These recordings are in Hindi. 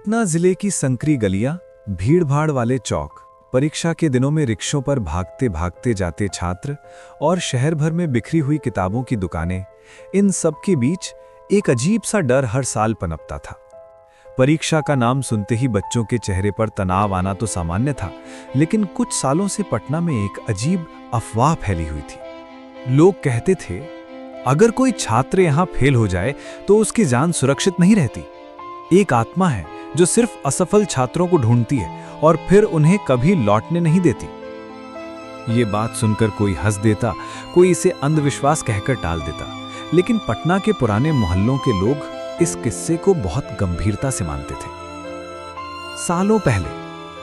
पटना जिले की संकरी गलियां, भीड़-भाड़ वाले चौक, परीक्षा के दिनों में रिक्शों पर भागते भागते जाते छात्र और शहर भर में बिखरी हुई किताबों की दुकानें, इन सब के बीच एक अजीब सा डर हर साल पनपता था। परीक्षा का नाम सुनते ही बच्चों के चेहरे पर तनाव आना तो सामान्य था, लेकिन कुछ सालों से पटना में एक अजीब अफवाह फैली हुई थी। लोग कहते थे, अगर कोई छात्र यहां फेल हो जाए तो उसकी जान सुरक्षित नहीं रहती। एक आत्मा है जो सिर्फ असफल छात्रों को ढूंढती है और फिर उन्हें कभी लौटने नहीं देती। ये बात सुनकर कोई हंस देता, कोई इसे अंधविश्वास कहकर टाल देता, लेकिन पटना के पुराने मोहल्लों के लोग इस किस्से को बहुत गंभीरता से मानते थे। सालों पहले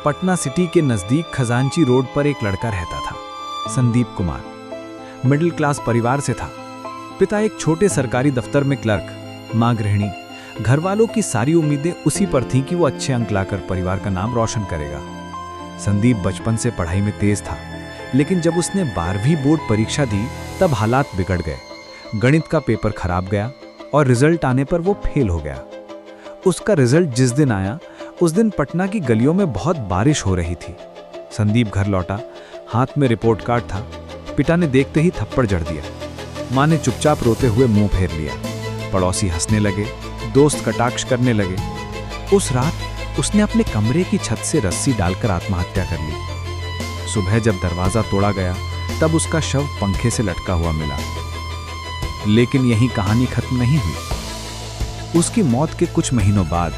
पटना सिटी के नजदीक खजांची रोड पर एक लड़का रहता था, संदीप कुमार। मिडिल क्लास परिवार से था। पिता एक छोटे सरकारी दफ्तर में क्लर्क, मां गृहिणी। घर वालों की सारी उम्मीदें उसी पर थीं कि वो अच्छे अंक लाकर परिवार का नाम रोशन करेगा। संदीप बचपन से पढ़ाई में तेज था, लेकिन जब उसने 12वीं बोर्ड परीक्षा दी तब हालात बिगड़ गए। गणित का पेपर खराब गया और रिजल्ट आने पर वो फेल हो गया। उसका रिजल्ट जिस दिन आया उस दिन पटना की गलियों में बहुत बारिश हो रही थी। संदीप घर लौटा, हाथ में रिपोर्ट कार्ड था। पिता ने देखते ही थप्पड़ जड़ दिया। मां ने चुपचाप रोते हुए मुंह फेर लिया। पड़ोसी हंसने लगे, दोस्त कटाक्ष करने लगे। उस रात उसने अपने कमरे की छत से रस्सी डालकर आत्महत्या कर ली। सुबह जब दरवाजा तोड़ा गया तब उसका शव पंखे से लटका हुआ मिला। लेकिन यही कहानी खत्म नहीं हुई। उसकी मौत के कुछ महीनों बाद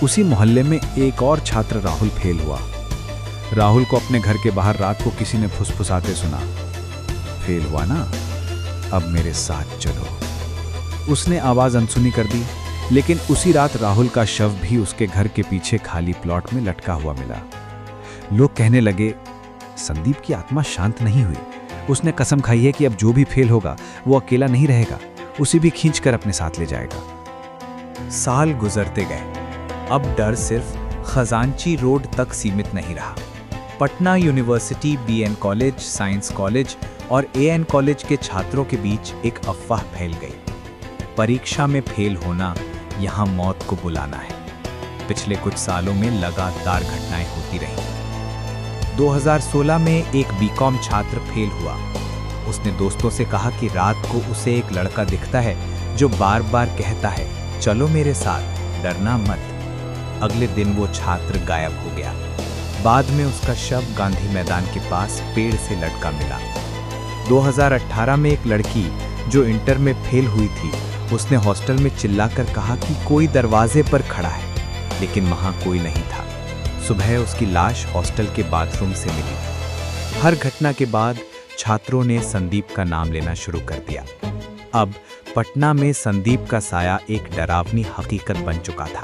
उसी मोहल्ले में एक और छात्र राहुल फेल हुआ। राहुल को अपने घर के बाहर रात को किसी ने फुसफुसाते सुना, फेल हुआ ना, अब मेरे साथ चलो। उसने आवाज अनसुनी कर दी, लेकिन उसी रात राहुल का शव भी उसके घर के पीछे खाली प्लॉट में लटका हुआ मिला। लोग कहने लगे, संदीप की आत्मा शांत नहीं हुई। उसने कसम खाई है कि अब जो भी फेल होगा वो अकेला नहीं रहेगा, उसे भी खींचकर अपने साथ ले जाएगा। साल गुजरते गए। अब डर सिर्फ खजांची रोड तक सीमित नहीं रहा। Patna university, BN college, science college और एएन कॉलेज के छात्रों के बीच एक अफवाह फैल गई। परीक्षा में फेल होना यहां मौत को बुलाना है। पिछले कुछ सालों में लगातार घटनाएं होती रहीं। 2016 में एक बीकॉम छात्र फेल हुआ। उसने दोस्तों से कहा कि रात को उसे एक लड़का दिखता है जो बार बार कहता है, चलो मेरे साथ, डरना मत। अगले दिन वो छात्र गायब हो गया। बाद में उसका शव गांधी मैदान के पास पेड़ से लटका मिला। 2018 में एक लड़की जो इंटर में फेल हुई थी, उसने हॉस्टल में चिल्लाकर कहा कि कोई दरवाजे पर खड़ा है, लेकिन वहां कोई नहीं था। सुबह उसकी लाश हॉस्टल के बाथरूम से मिली। हर घटना के बाद छात्रों ने संदीप का नाम लेना शुरू कर दिया। अब पटना में संदीप का साया एक डरावनी हकीकत बन चुका था।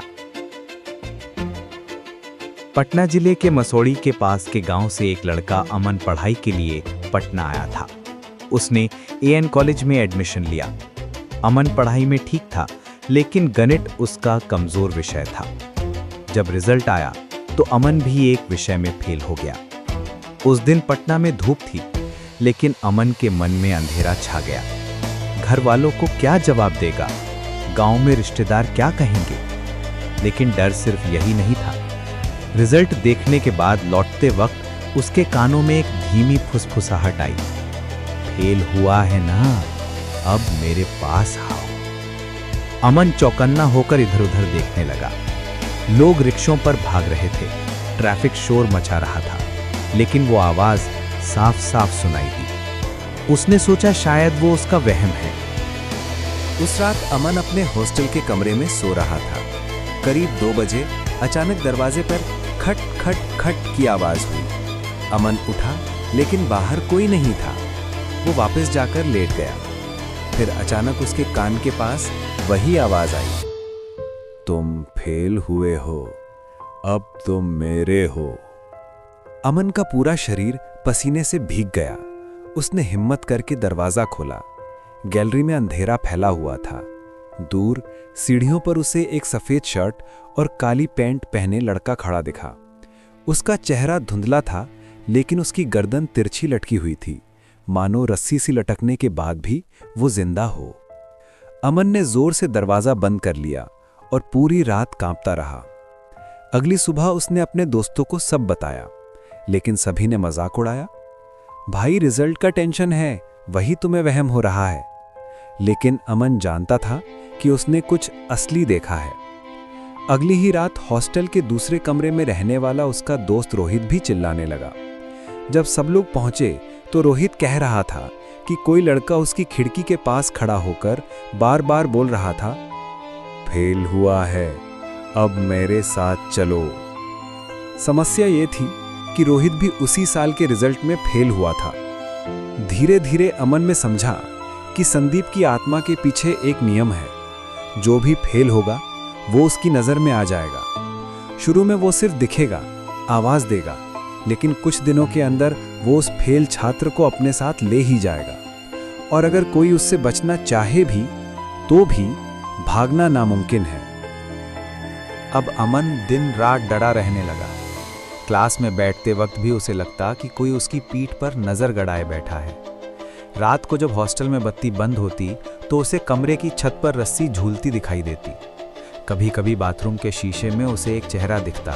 पटना जिले के मसौड़ी के पास के गांव से एक लड़का अमन पढ़ाई के लिए पटना आया था। उसने एएन कॉलेज में एडमिशन लिया। अमन पढ़ाई में ठीक था, लेकिन गणित उसका कमजोर विषय था। जब रिजल्ट आया तो अमन भी एक विषय में फेल हो गया। उस दिन पटना में धूप थी, लेकिन अमन के मन में अंधेरा छा गया। घर वालों को क्या जवाब देगा, गांव में रिश्तेदार क्या कहेंगे। लेकिन डर सिर्फ यही नहीं था। रिजल्ट देखने के बाद लौटते वक्त उसके कानों में एक धीमी फुसफुसाहट आई, फेल हुआ है ना, अब मेरे पास आओ। अमन चौकन्ना होकर इधर उधर देखने लगा। लोग रिक्शों पर भाग रहे थे, ट्रैफिक शोर मचा रहा था, लेकिन वो आवाज साफ साफ सुनाई दी। उसने सोचा शायद वो उसका वहम है। उस रात अमन अपने हॉस्टल के कमरे में सो रहा था। करीब 2 बजे अचानक दरवाजे पर खट खट खट की आवाज हुई। अमन उठा, लेकिन बाहर कोई नहीं था। वो वापस जाकर लेट गया। फिर अचानक उसके कान के पास वही आवाज आई, तुम फेल हुए हो, अब तुम मेरे हो। अमन का पूरा शरीर पसीने से भीग गया। उसने हिम्मत करके दरवाजा खोला। गैलरी में अंधेरा फैला हुआ था। दूर सीढ़ियों पर उसे एक सफेद शर्ट और काली पैंट पहने लड़का खड़ा दिखा। उसका चेहरा धुंधला था, लेकिन उसकी गर्दन तिरछी लटकी हुई थी, मानो रस्सी सी लटकने के बाद भी वो जिंदा हो। अमन ने जोर से दरवाजा बंद कर लिया और पूरी रात कांपता रहा। अगली सुबह उसने अपने दोस्तों को सब बताया, लेकिन सभी ने मजाक उड़ाया। भाई रिजल्ट का टेंशन है, वही तुम्हें वहम हो रहा है। लेकिन अमन जानता था कि उसने कुछ असली देखा है। अगली ही रात हॉस्टल के दूसरे कमरे में रहने वाला उसका दोस्त रोहित भी चिल्लाने लगा। जब सब लोग पहुंचे तो रोहित कह रहा था कि कोई लड़का उसकी खिड़की के पास खड़ा होकर बार बार बोल रहा था, फेल हुआ है, अब मेरे साथ चलो। समस्या ये थी कि रोहित भी उसी साल के रिजल्ट में फेल हुआ था। धीरे धीरे अमन में समझा कि संदीप की आत्मा के पीछे एक नियम है, जो भी फेल होगा वो उसकी नज़र में आ जाएगा। शुरू में वो सिर्फ दिखेगा, आवाज़ देगा, लेकिन कुछ दिनों के अंदर वो उस फेल छात्र को अपने साथ ले ही जाएगा। और अगर कोई उससे बचना चाहे भी तो भी भागना नामुमकिन है। अब अमन दिन रात डरा रहने लगा। क्लास में बैठते वक्त भी उसे लगता कि कोई उसकी पीठ पर नज़र गड़ाए बैठा है। रात को जब हॉस्टल में बत्ती बंद होती तो उसे कमरे की छत पर रस्सी झूलती दिखाई देती। कभी कभी बाथरूम के शीशे में उसे एक चेहरा दिखता,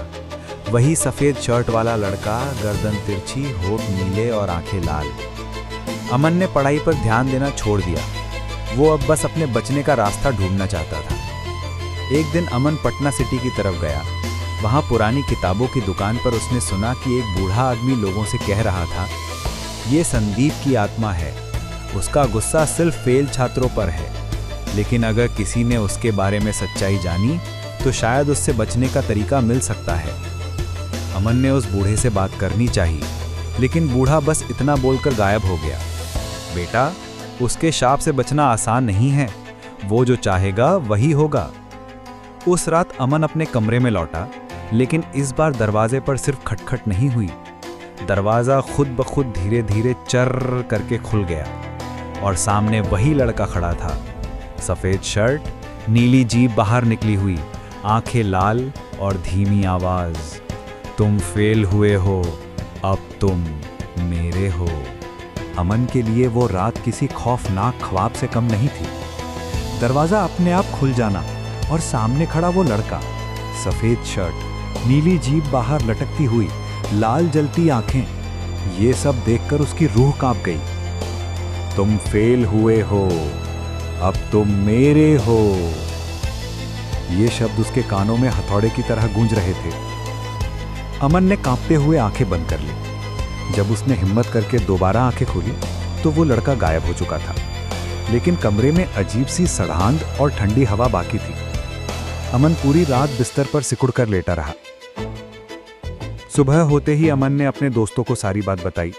वही सफ़ेद शर्ट वाला लड़का, गर्दन तिरछी, होठ नीले और आंखें लाल। अमन ने पढ़ाई पर ध्यान देना छोड़ दिया। वो अब बस अपने बचने का रास्ता ढूंढना चाहता था। एक दिन अमन पटना सिटी की तरफ गया। वहाँ पुरानी किताबों की दुकान पर उसने सुना कि एक बूढ़ा आदमी लोगों से कह रहा था, ये संदीप की आत्मा है, उसका गुस्सा सिर्फ फेल छात्रों पर है, लेकिन अगर किसी ने उसके बारे में सच्चाई जानी तो शायद उससे बचने का तरीका मिल सकता है। अमन ने उस बूढ़े से बात करनी चाहिए, लेकिन बूढ़ा बस इतना बोलकर गायब हो गया। बेटा, उसके शाप से बचना आसान नहीं है, वो जो चाहेगा वही होगा। उस रात अमन अपने कमरे में लौटा, लेकिन इस बार दरवाजे पर सिर्फ खटखट नहीं हुई। दरवाज़ा खुद ब खुद धीरे धीरे चर्र करके खुल गया और सामने वही लड़का खड़ा था। सफ़ेद शर्ट, नीली जीभ बाहर निकली हुई, आंखें लाल और धीमी आवाज़, तुम फेल हुए हो, अब तुम मेरे हो। अमन के लिए वो रात किसी खौफनाक ख्वाब से कम नहीं थी। दरवाज़ा अपने आप खुल जाना और सामने खड़ा वो लड़का, सफ़ेद शर्ट, नीली जीभ बाहर लटकती हुई, लाल जलती आंखें, ये सब देखकर उसकी रूह कांप गई। तुम फेल हुए हो, अब तुम मेरे हो। ये शब्द उसके कानों में हथौड़े की तरह गूंज रहे थे। अमन ने कांपते हुए आंखें बंद कर ली। जब उसने हिम्मत करके दोबारा आंखें खोली तो वो लड़का गायब हो चुका था, लेकिन कमरे में अजीब सी सड़ांध और ठंडी हवा बाकी थी। अमन पूरी रात बिस्तर पर सिकुड़ कर लेटा रहा। सुबह होते ही अमन ने अपने दोस्तों को सारी बात बताई।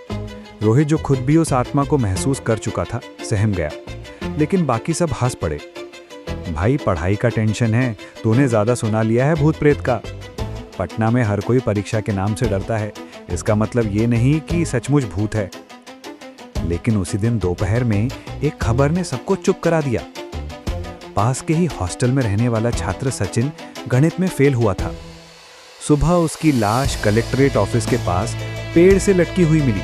रोहित, जो खुद भी उस आत्मा को महसूस कर चुका था, सहम गया, लेकिन बाकी सब हंस पड़े। भाई, पढ़ाई का टेंशन है, तूने ज्यादा सुना लिया है भूत प्रेत का। पटना में हर कोई परीक्षा के नाम से डरता है, इसका मतलब ये नहीं कि सचमुच भूत है। लेकिन उसी दिन दोपहर में एक खबर ने सबको चुप करा दिया। पास के ही हॉस्टल में रहने वाला छात्र सचिन गणित में फेल हुआ था। सुबह उसकी लाश कलेक्ट्रेट ऑफिस के पास पेड़ से लटकी हुई मिली।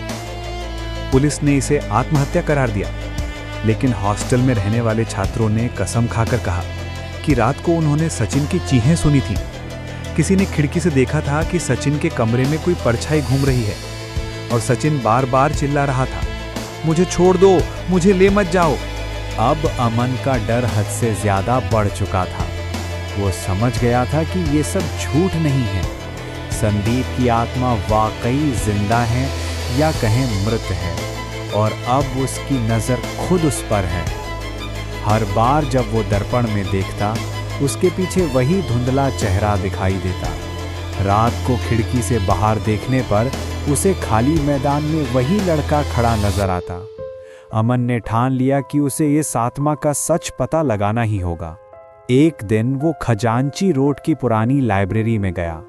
पुलिस ने इसे आत्महत्या करार दिया, लेकिन हॉस्टल में रहने वाले छात्रों ने कसम खाकर कहा कि रात को उन्होंने सचिन की चीखें सुनी थी। किसी ने खिड़की से देखा था कि सचिन के कमरे में कोई परछाई घूम रही है और सचिन बार बार चिल्ला रहा था, मुझे छोड़ दो, मुझे ले मत जाओ। अब अमन का डर हद से ज्यादा बढ़ चुका था। वो समझ गया था कि ये सब झूठ नहीं है। संदीप की आत्मा वाकई जिंदा है या कहें मृत है, और अब उसकी नज़र खुद उस पर है। हर बार जब वो दर्पण में देखता, उसके पीछे वही धुंधला चेहरा दिखाई देता। रात को खिड़की से बाहर देखने पर उसे खाली मैदान में वही लड़का खड़ा नजर आता। अमन ने ठान लिया कि उसे इस आत्मा का सच पता लगाना ही होगा। एक दिन वो खजांची रोड की पुरानी लाइब्रेरी में गया।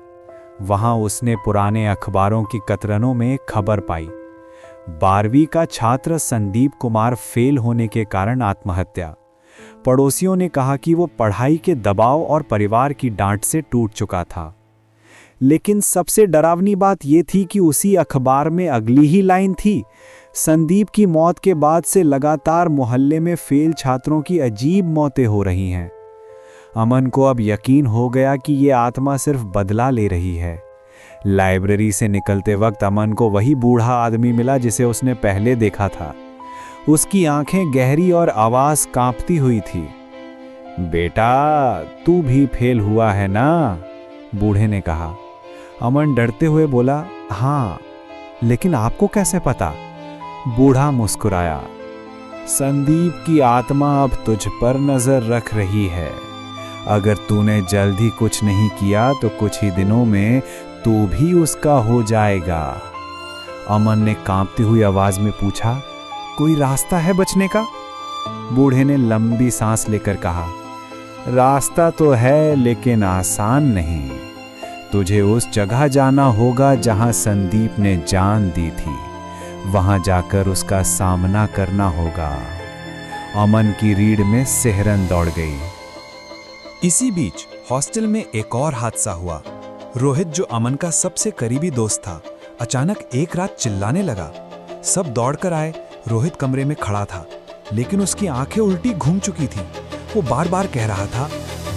वहां उसने पुराने अखबारों की कतरनों में एक खबर पाई, 12वीं का छात्र संदीप कुमार फेल होने के कारण आत्महत्या। पड़ोसियों ने कहा कि वो पढ़ाई के दबाव और परिवार की डांट से टूट चुका था। लेकिन सबसे डरावनी बात यह थी कि उसी अखबार में अगली ही लाइन थी, संदीप की मौत के बाद से लगातार मोहल्ले में फेल छात्रों की अजीब मौतें हो रही हैं। अमन को अब यकीन हो गया कि ये आत्मा सिर्फ बदला ले रही है। लाइब्रेरी से निकलते वक्त अमन को वही बूढ़ा आदमी मिला जिसे उसने पहले देखा था। उसकी आंखें गहरी और आवाज कांपती हुई थी। बेटा, तू भी फेल हुआ है ना? बूढ़े ने कहा। अमन डरते हुए बोला, हाँ, लेकिन आपको कैसे पता? बूढ़ा मुस्कुराया। संदीप की आत्मा अब तुझ पर नजर रख रही है। अगर तूने जल्दी कुछ नहीं किया तो कुछ ही दिनों में तू भी उसका हो जाएगा। अमन ने कांपती हुई आवाज में पूछा, कोई रास्ता है बचने का? बूढ़े ने लंबी सांस लेकर कहा, रास्ता तो है लेकिन आसान नहीं। तुझे उस जगह जाना होगा जहां संदीप ने जान दी थी। वहां जाकर उसका सामना करना होगा। अमन की रीढ़ में सिहरन दौड़ गई। इसी बीच हॉस्टल में एक और हादसा हुआ। रोहित, जो अमन का सबसे करीबी दोस्त था, अचानक एक रात चिल्लाने लगा। सब दौड़कर आए। रोहित कमरे में खड़ा था, लेकिन उसकी आंखें उल्टी घूम चुकी थी। वो बार बार कह रहा था,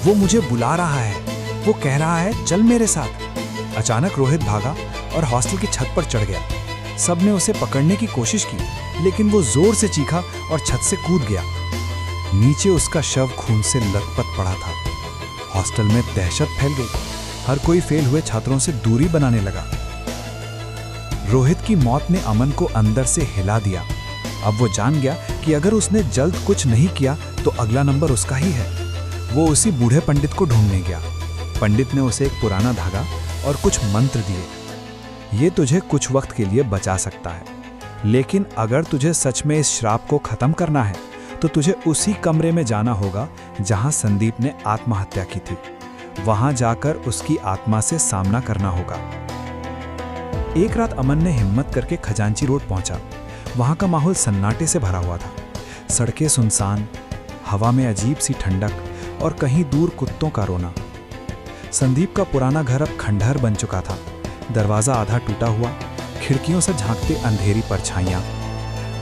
वो मुझे बुला रहा है, वो कह रहा है चल मेरे साथ। अचानक रोहित भागा और हॉस्टल की छत पर चढ़ गया। सबने उसे पकड़ने की कोशिश की, लेकिन वो जोर से चीखा और छत से कूद गया। नीचे उसका शव खून से लथपथ पड़ा था। हॉस्टल में दहशत फैल गई। हर कोई फेल हुए छात्रों से दूरी बनाने लगा। रोहित की मौत ने अमन को अंदर से हिला दिया। अब वो जान गया कि अगर उसने जल्द कुछ नहीं किया तो अगला नंबर उसका ही है। वो उसी बूढ़े पंडित को ढूंढने गया। पंडित ने उसे एक पुराना धागा और कुछ मंत्र दिए। ये तुझे कुछ वक्त के लिए बचा सकता है, लेकिन अगर तुझे सच में इस श्राप को खत्म करना है तो तुझे उसी कमरे में जाना होगा जहां संदीप ने आत्महत्या की थी। वहां जाकर उसकी आत्मा से सामना करना होगा। एक रात अमन ने हिम्मत करके खजांची रोड पहुंचा। वहां का माहौल सन्नाटे से भरा हुआ था। सड़कें सुनसान, हवा में अजीब सी ठंडक और कहीं दूर कुत्तों का रोना। संदीप का पुराना घर अब खंडहर बन चुका था। दरवाजा आधा टूटा हुआ, खिड़कियों से झांकते अंधेरी परछाइयां।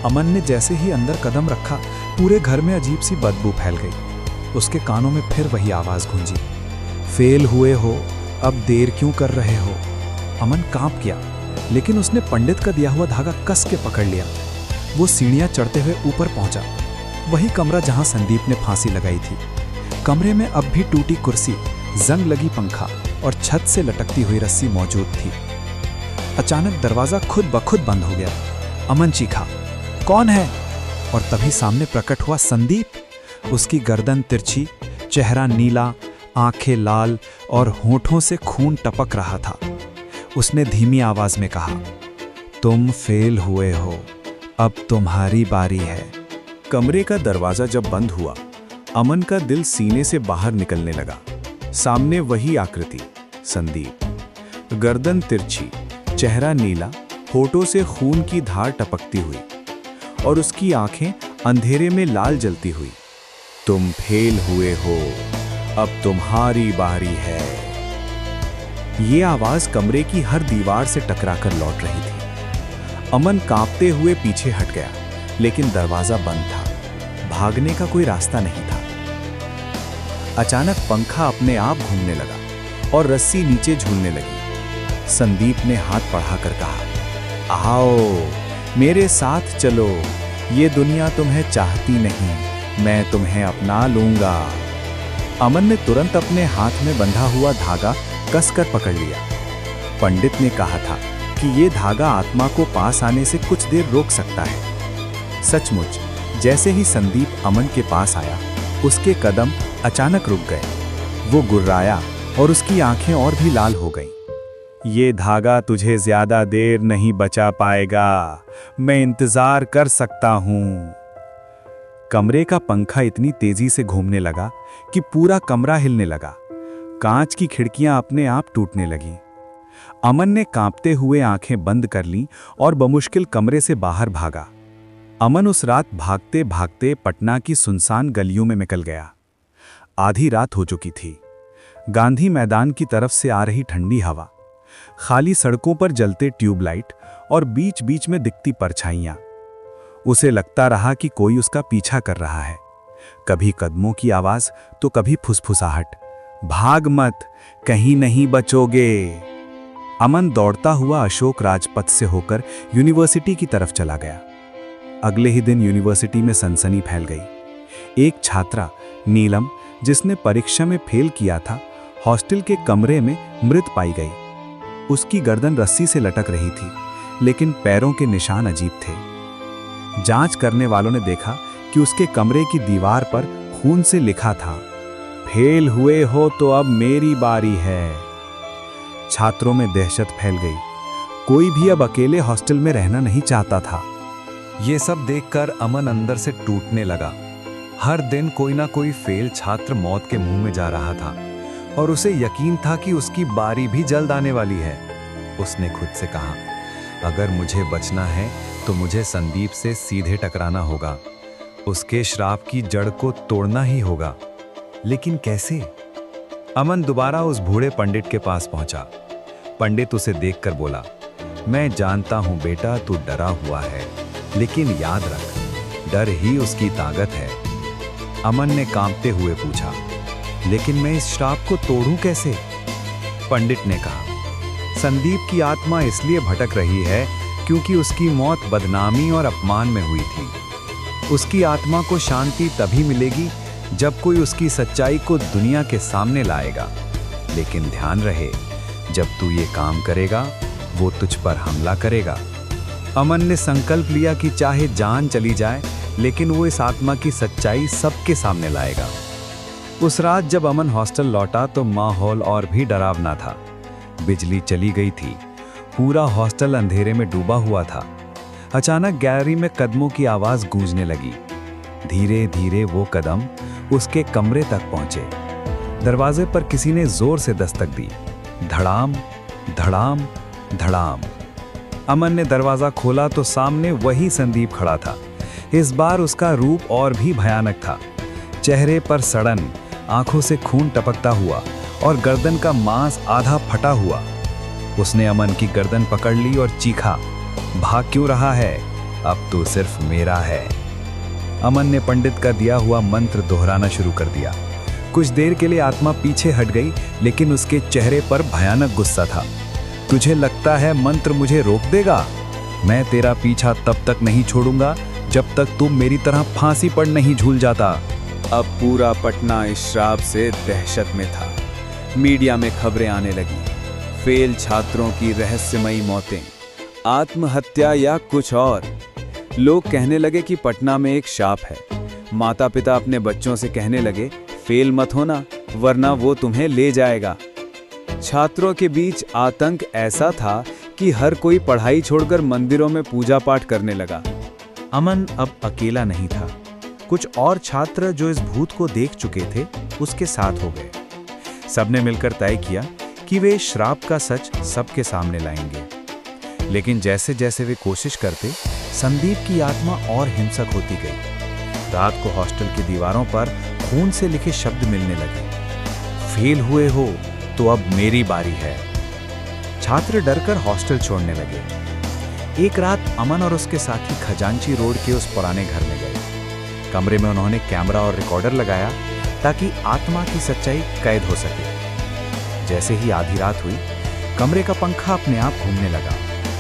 अमन ने जैसे ही अंदर कदम रखा, पूरे घर में अजीब सी बदबू फैल गई। उसके कानों में फिर वही आवाज गूंजी, फेल हुए हो, अब देर क्यों कर रहे हो? अमन कांप गया, लेकिन उसने पंडित का दिया हुआ धागा कस के पकड़ लिया। वो सीढ़ियां चढ़ते हुए ऊपर पहुंचा। वही कमरा जहां संदीप ने फांसी लगाई थी। कमरे में अब भी टूटी कुर्सी, जंग लगी पंखा और छत से लटकती हुई रस्सी मौजूद थी। अचानक दरवाजा खुद ब खुद बंद हो गया। अमन चीखा, कौन है? और तभी सामने प्रकट हुआ संदीप। उसकी गर्दन तिरछी, चेहरा नीला, आंखें लाल और होठों से खून टपक रहा था। उसने धीमी आवाज में कहा, तुम फेल हुए हो, अब तुम्हारी बारी है। कमरे का दरवाजा जब बंद हुआ, अमन का दिल सीने से बाहर निकलने लगा। सामने वही आकृति, संदीप, गर्दन तिरछी, चेहरा नीला, होठों से खून की धार टपकती हुई और उसकी आंखें अंधेरे में लाल जलती हुई। तुम फेल हुए हो, अब तुम्हारी बारी है। ये आवाज कमरे की हर दीवार से टकराकर लौट रही थी। अमन कांपते हुए पीछे हट गया, लेकिन दरवाजा बंद था। भागने का कोई रास्ता नहीं था। अचानक पंखा अपने आप घूमने लगा और रस्सी नीचे झूलने लगी। संदीप ने हाथ बढ़ाकर कहा, आओ मेरे साथ चलो, ये दुनिया तुम्हें चाहती नहीं, मैं तुम्हें अपना लूंगा। अमन ने तुरंत अपने हाथ में बंधा हुआ धागा कसकर पकड़ लिया। पंडित ने कहा था कि ये धागा आत्मा को पास आने से कुछ देर रोक सकता है। सचमुच, जैसे ही संदीप अमन के पास आया, उसके कदम अचानक रुक गए। वो गुर्राया और उसकी आंखें और भी लाल हो गईं। ये धागा तुझे ज्यादा देर नहीं बचा पाएगा, मैं इंतजार कर सकता हूं। कमरे का पंखा इतनी तेजी से घूमने लगा कि पूरा कमरा हिलने लगा। कांच की खिड़कियां अपने आप टूटने लगीं। अमन ने कांपते हुए आंखें बंद कर लीं और बमुश्किल कमरे से बाहर भागा। अमन उस रात भागते भागते पटना की सुनसान गलियों में निकल गया। आधी रात हो चुकी थी। गांधी मैदान की तरफ से आ रही ठंडी हवा, खाली सड़कों पर जलते ट्यूबलाइट और बीच बीच में दिखती परछाइयां। उसे लगता रहा कि कोई उसका पीछा कर रहा है, कभी कदमों की आवाज तो कभी फुसफुसाहट, भाग मत, कहीं नहीं बचोगे। अमन दौड़ता हुआ अशोक राजपथ से होकर यूनिवर्सिटी की तरफ चला गया। अगले ही दिन यूनिवर्सिटी में सनसनी फैल गई। एक छात्रा नीलम, जिसने परीक्षा में फेल किया था, हॉस्टल के कमरे में मृत पाई गई। उसकी गर्दन रस्सी से लटक रही थी, लेकिन पैरों के निशान अजीब थे। जांच करने वालों ने देखा कि उसके कमरे की दीवार पर खून से लिखा था, फेल हुए हो तो अब मेरी बारी है। छात्रों में दहशत फैल गई। कोई भी अब अकेले हॉस्टल में रहना नहीं चाहता था। ये सब देखकर अमन अंदर से टूटने लगा। हर दिन कोई ना कोई फेल छात्र मौत के मुंह में जा रहा था और उसे यकीन था कि उसकी बारी भी जल्द आने वाली है। उसने खुद से कहा, अगर मुझे बचना है तो मुझे संदीप से सीधे टकराना होगा, उसके श्राप की जड़ को तोड़ना ही होगा। लेकिन कैसे? अमन दोबारा उस बूढ़े पंडित के पास पहुंचा। पंडित उसे देखकर बोला, मैं जानता हूं बेटा, तू डरा हुआ है, लेकिन याद रख, डर ही उसकी ताकत है। अमन ने कांपते हुए पूछा, लेकिन मैं इस श्राप को तोड़ूं कैसे? पंडित ने कहा, संदीप की आत्मा इसलिए भटक रही है क्योंकि उसकी मौत बदनामी और अपमान में हुई थी। उसकी आत्मा को शांति तभी मिलेगी जब कोई उसकी सच्चाई को दुनिया के सामने लाएगा। लेकिन ध्यान रहे, जब तू ये काम करेगा, वो तुझ पर हमला करेगा। अमन ने संकल्प लिया कि चाहे जान चली जाए, लेकिन वो इस आत्मा की सच्चाई सबके सामने लाएगा। उस रात जब अमन हॉस्टल लौटा तो माहौल और भी डरावना था। बिजली चली गई थी, पूरा हॉस्टल अंधेरे में डूबा हुआ था। अचानक गैलरी में कदमों की आवाज गूंजने लगी। धीरे धीरे वो कदम उसके कमरे तक पहुंचे। दरवाजे पर किसी ने जोर से दस्तक दी। धड़ाम धड़ाम धड़ाम। अमन ने दरवाजा खोला तो सामने वही संदीप खड़ा था। इस बार उसका रूप और भी भयानक था। चेहरे पर सड़न, आंखों से खून टपकता हुआ और गर्दन का मांस आधा फटा हुआ। उसने अमन की गर्दन पकड़ ली और चीखा, भाग क्यों रहा है? अब तो सिर्फ मेरा है। अमन ने पंडित का दिया हुआ मंत्र दोहराना शुरू कर दिया। कुछ देर के लिए आत्मा पीछे हट गई, लेकिन उसके चेहरे पर भयानक गुस्सा था। तुझे लगता है मंत्र मुझे रोक देगा? मैं तेरा पीछा तब तक नहीं छोड़ूंगा जब तक तुम मेरी तरह फांसी पर नहीं झूल जाता। अब पूरा पटना इस श्राप से दहशत में था। मीडिया में खबरें आने लगी, फेल छात्रों की रहस्यमयी मौतें, आत्महत्या या कुछ और। लोग कहने लगे कि पटना में एक शाप है। माता पिता अपने बच्चों से कहने लगे, फेल मत होना वरना वो तुम्हें ले जाएगा। छात्रों के बीच आतंक ऐसा था कि हर कोई पढ़ाई छोड़कर मंदिरों में पूजा पाठ करने लगा। अमन अब अकेला नहीं था। कुछ और छात्र जो इस भूत को देख चुके थे, उसके साथ हो गए। सबने मिलकर तय किया कि वे श्राप का सच सबके सामने लाएंगे। लेकिन जैसे जैसे वे कोशिश करते, संदीप की आत्मा और हिंसक होती गई। रात को हॉस्टल की दीवारों पर खून से लिखे शब्द मिलने लगे, फेल हुए हो तो अब मेरी बारी है। छात्र डरकर हॉस्टल छोड़ने लगे। एक रात अमन और उसके साथी खजांची रोड के उस पुराने घर में गए। कमरे में उन्होंने कैमरा और रिकॉर्डर लगाया ताकि आत्मा की सच्चाई कैद हो सके। जैसे ही आधी रात हुई, कमरे का पंखा अपने आप घूमने लगा,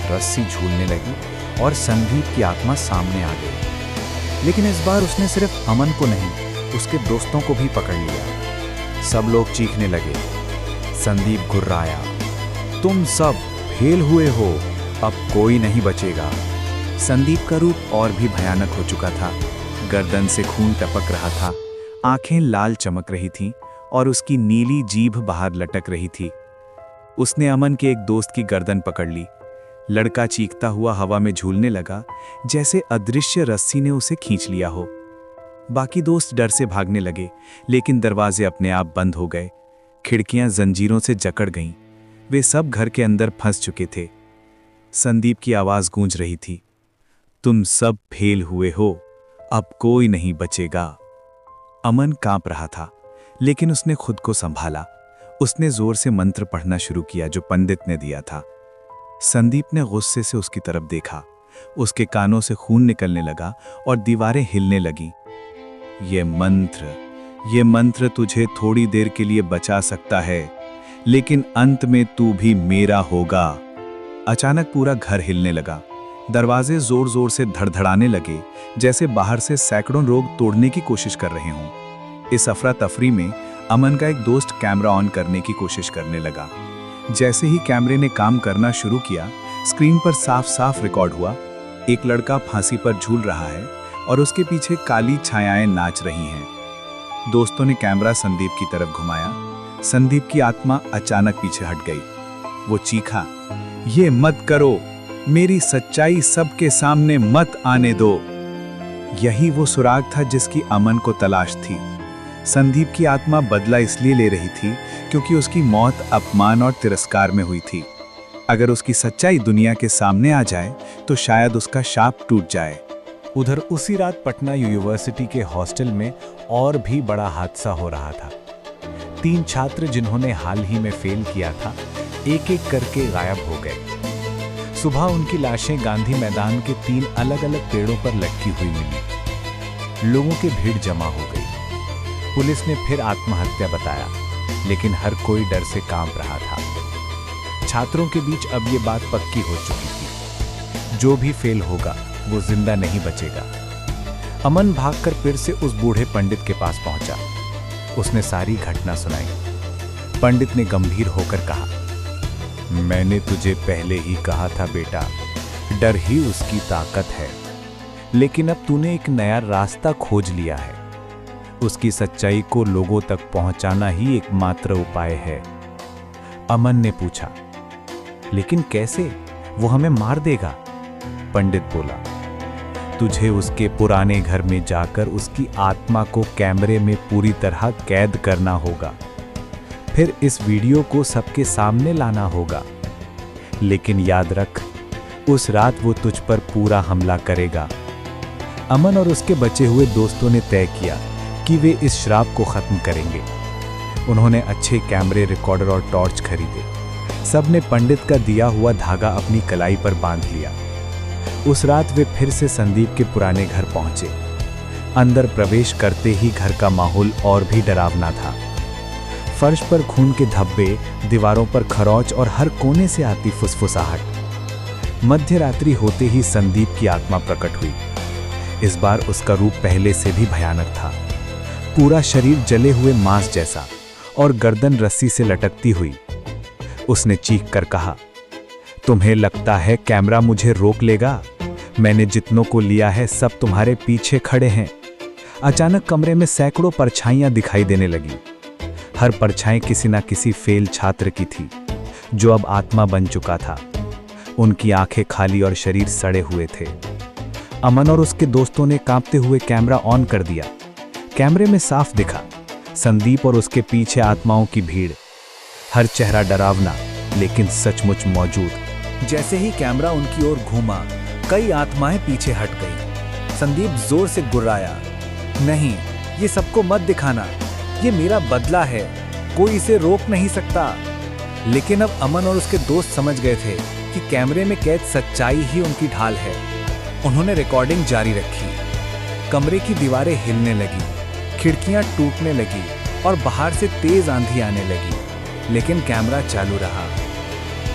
रस्सी झूलने लगी और संदीप की आत्मा सामने आ गई। लेकिन इस बार उसने सिर्फ अमन को नहीं, उसके दोस्तों को भी पकड़ लिया। सब लोग चीखने लगे। संदीप घुर्राया, तुम सब फेल हुए हो, अब कोई नहीं बचेगा। संदीप का रूप और भी भयानक हो चुका था। गर्दन से खून टपक रहा था, आंखें लाल चमक रही थीं और उसकी नीली जीभ बाहर लटक रही थी। उसने अमन के एक दोस्त की गर्दन पकड़ ली। लड़का चीखता हुआ हवा में झूलने लगा, जैसे अदृश्य रस्सी ने उसे खींच लिया हो। बाकी दोस्त डर से भागने लगे, लेकिन दरवाजे अपने आप बंद हो गए। खिड़कियां जंजीरों से जकड़ गईं। वे सब घर के अंदर फंस चुके थे। संदीप की आवाज गूंज रही थी, तुम सब फेल हुए हो, अब कोई नहीं बचेगा। अमन कांप रहा था, लेकिन उसने खुद को संभाला। उसने जोर से मंत्र पढ़ना शुरू किया जो पंडित ने दिया था। संदीप ने गुस्से से उसकी तरफ देखा। उसके कानों से खून निकलने लगा और दीवारें हिलने लगीं। ये मंत्र तुझे थोड़ी देर के लिए बचा सकता है, लेकिन अंत में तू भी मेरा होगा। अचानक पूरा घर हिलने लगा। दरवाजे जोर जोर से धड़धड़ाने लगे, जैसे बाहर से सैकड़ों लोग तोड़ने की कोशिश कर रहे हों। इस अफरा तफरी में अमन का एक दोस्त कैमरा ऑन करने की कोशिश करने लगा। जैसे ही कैमरे ने काम करना शुरू किया, स्क्रीन पर साफ साफ रिकॉर्ड हुआ। एक लड़का फांसी पर झूल रहा है और उसके पीछे काली छायाएं नाच रही हैं। दोस्तों ने कैमरा संदीप की तरफ घुमाया। संदीप की आत्मा अचानक पीछे हट गई। वो चीखा, ये मत करो, मेरी सच्चाई सबके सामने मत आने दो। यही वो सुराग था जिसकी अमन को तलाश थी। संदीप की आत्मा बदला इसलिए ले रही थी क्योंकि उसकी मौत अपमान और तिरस्कार में हुई थी। अगर उसकी सच्चाई दुनिया के सामने आ जाए तो शायद उसका शाप टूट जाए। उधर उसी रात पटना यूनिवर्सिटी के हॉस्टल में और भी बड़ा हादसा हो रहा था। 3 छात्र जिन्होंने हाल ही में फेल किया था, एक एक करके गायब हो गए। सुबह उनकी लाशें गांधी मैदान के 3 अलग अलग पेड़ों पर लटकी हुई मिली। लोगों की भीड़ जमा हो गई। पुलिस ने फिर आत्महत्या बताया, लेकिन हर कोई डर से कांप रहा था। छात्रों के बीच अब ये बात पक्की हो चुकी थी, जो भी फेल होगा वो जिंदा नहीं बचेगा। अमन भागकर फिर से उस बूढ़े पंडित के पास पहुंचा। उसने सारी घटना सुनाई। पंडित ने गंभीर होकर कहा, मैंने तुझे पहले ही कहा था बेटा, डर ही उसकी ताकत है। लेकिन अब तूने एक नया रास्ता खोज लिया है। उसकी सच्चाई को लोगों तक पहुंचाना ही एकमात्र उपाय है। अमन ने पूछा, लेकिन कैसे? वो हमें मार देगा। पंडित बोला, तुझे उसके पुराने घर में जाकर उसकी आत्मा को कैमरे में पूरी तरह कैद करना होगा। फिर इस वीडियो को सबके सामने लाना होगा। लेकिन याद रख, उस रात वो तुझ पर पूरा हमला करेगा। अमन और उसके बचे हुए दोस्तों ने तय किया कि वे इस श्राप को खत्म करेंगे। उन्होंने अच्छे कैमरे, रिकॉर्डर और टॉर्च खरीदे। सबने पंडित का दिया हुआ धागा अपनी कलाई पर बांध लिया। उस रात वे फिर से संदीप के पुराने घर पहुंचे। अंदर प्रवेश करते ही घर का माहौल और भी डरावना था। फर्श पर खून के धब्बे, दीवारों पर खरोंच और हर कोने से आती फुसफुसाहट। मध्य रात्रि होते ही संदीप की आत्मा प्रकट हुई। इस बार उसका रूप पहले से भी भयानक था। पूरा शरीर जले हुए मांस जैसा और गर्दन रस्सी से लटकती हुई। उसने चीख कर कहा, तुम्हें लगता है कैमरा मुझे रोक लेगा? मैंने जितनों को लिया है सब तुम्हारे पीछे खड़े हैं। अचानक कमरे में सैकड़ों परछाइयां दिखाई देने लगी। हर परछाई किसी न किसी फेल छात्र की थी, जो अब आत्मा बन चुका था। उनकी आंखें खाली और शरीर सड़े हुए थे। अमन और उसके दोस्तों ने कांपते हुए कैमरा ऑन कर दिया। कैमरे में साफ दिखा संदीप और उसके पीछे आत्माओं की भीड़। हर चेहरा डरावना, लेकिन सचमुच मौजूद। जैसे ही कैमरा उनकी ओर घूमा, कई आत्माएं पीछे हट गईं। संदीप जोर से गुर्राया, नहीं, ये सबको मत दिखाना, ये मेरा बदला है, कोई इसे रोक नहीं सकता। लेकिन अब अमन और उसके दोस्त समझ गए थे कि कैमरे में कैद सच्चाई ही उनकी ढाल है। उन्होंने रिकॉर्डिंग जारी रखी। कमरे की दीवारें हिलने लगी, खिड़कियां टूटने लगी और बाहर से तेज आंधी आने लगी, लेकिन कैमरा चालू रहा।